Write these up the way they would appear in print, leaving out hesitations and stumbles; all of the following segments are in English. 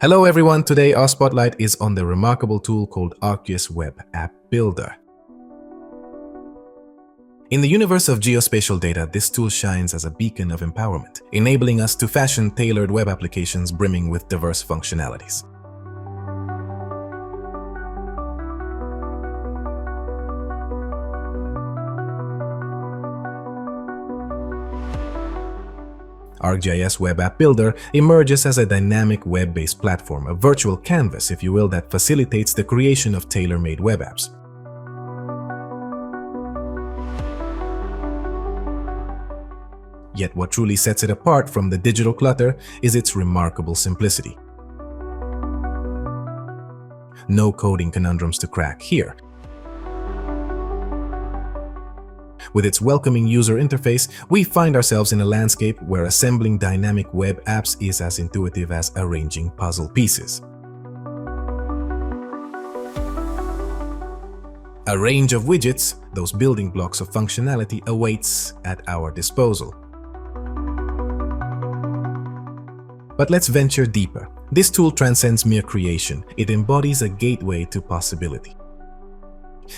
Hello everyone, today our spotlight is on the remarkable tool called ArcGIS Web App Builder. In the universe of geospatial data, this tool shines as a beacon of empowerment, enabling us to fashion tailored web applications brimming with diverse functionalities. ArcGIS Web App Builder emerges as a dynamic web-based platform, a virtual canvas, if you will, that facilitates the creation of tailor-made web apps. Yet what truly sets it apart from the digital clutter is its remarkable simplicity. No coding conundrums to crack here. With its welcoming user interface, we find ourselves in a landscape where assembling dynamic web apps is as intuitive as arranging puzzle pieces. A range of widgets, those building blocks of functionality, awaits at our disposal. But let's venture deeper. This tool transcends mere creation. It embodies a gateway to possibility.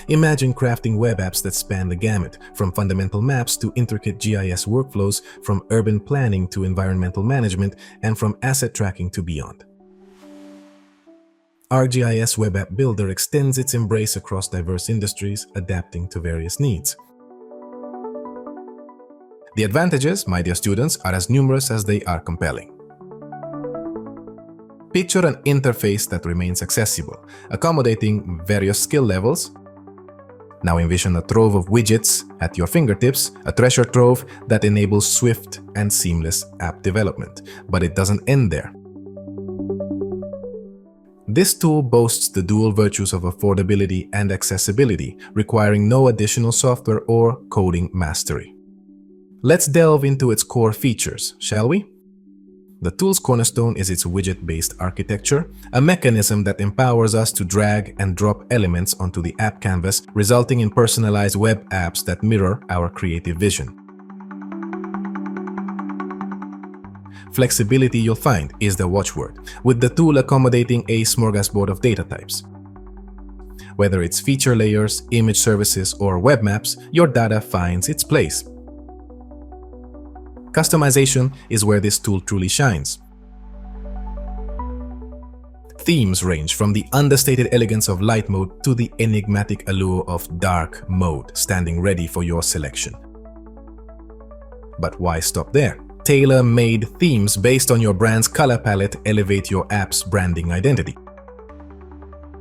Imagine crafting web apps that span the gamut, from fundamental maps to intricate GIS workflows, from urban planning to environmental management, and from asset tracking to beyond. ArcGIS Web App Builder extends its embrace across diverse industries, adapting to various needs. The advantages, my dear students, are as numerous as they are compelling. Picture an interface that remains accessible, accommodating various skill levels. Now envision a trove of widgets at your fingertips, a treasure trove that enables swift and seamless app development. But it doesn't end there. This tool boasts the dual virtues of affordability and accessibility, requiring no additional software or coding mastery. Let's delve into its core features, shall we? The tool's cornerstone is its widget-based architecture, a mechanism that empowers us to drag and drop elements onto the app canvas, resulting in personalized web apps that mirror our creative vision. Flexibility, you'll find, is the watchword, with the tool accommodating a smorgasbord of data types. Whether it's feature layers, image services, or web maps, your data finds its place. Customization is where this tool truly shines. Themes range from the understated elegance of light mode to the enigmatic allure of dark mode, standing ready for your selection. But why stop there? Tailor-made themes based on your brand's color palette elevate your app's branding identity.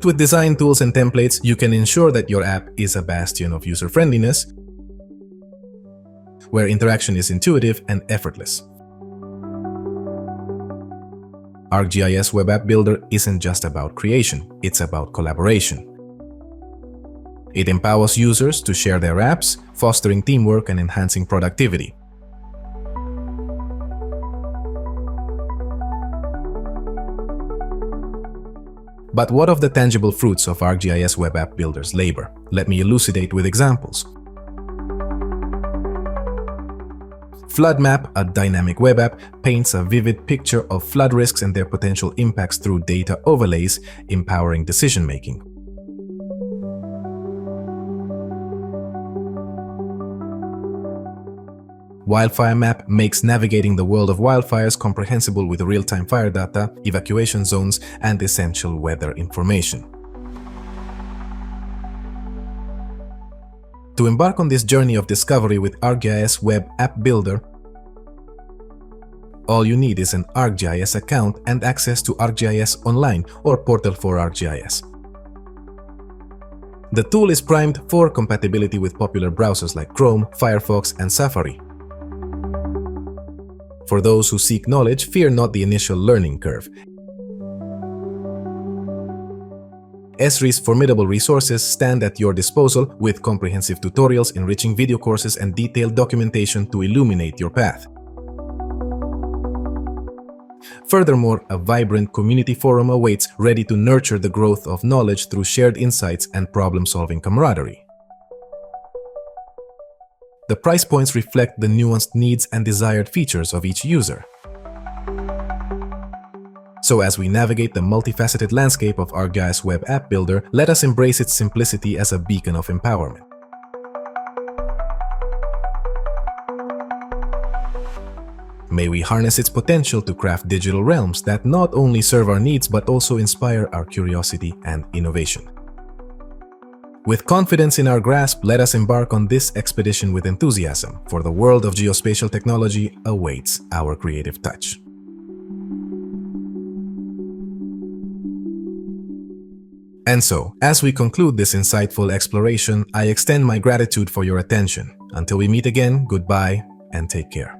With design tools and templates, you can ensure that your app is a bastion of user-friendliness, where interaction is intuitive and effortless. ArcGIS Web App Builder isn't just about creation, it's about collaboration. It empowers users to share their apps, fostering teamwork and enhancing productivity. But what of the tangible fruits of ArcGIS Web App Builder's labor? Let me elucidate with examples. Flood Map, a dynamic web app, paints a vivid picture of flood risks and their potential impacts through data overlays, empowering decision-making. Wildfire Map makes navigating the world of wildfires comprehensible with real-time fire data, evacuation zones, and essential weather information. To embark on this journey of discovery with ArcGIS Web App Builder, all you need is an ArcGIS account and access to ArcGIS Online or Portal for ArcGIS. The tool is primed for compatibility with popular browsers like Chrome, Firefox, and Safari. For those who seek knowledge, fear not the initial learning curve. Esri's formidable resources stand at your disposal with comprehensive tutorials, enriching video courses, and detailed documentation to illuminate your path. Furthermore, a vibrant community forum awaits, ready to nurture the growth of knowledge through shared insights and problem-solving camaraderie. The price points reflect the nuanced needs and desired features of each user. So as we navigate the multifaceted landscape of ArcGIS Web App Builder, let us embrace its simplicity as a beacon of empowerment. May we harness its potential to craft digital realms that not only serve our needs but also inspire our curiosity and innovation. With confidence in our grasp, let us embark on this expedition with enthusiasm, for the world of geospatial technology awaits our creative touch. And so, as we conclude this insightful exploration, I extend my gratitude for your attention. Until we meet again, goodbye and take care.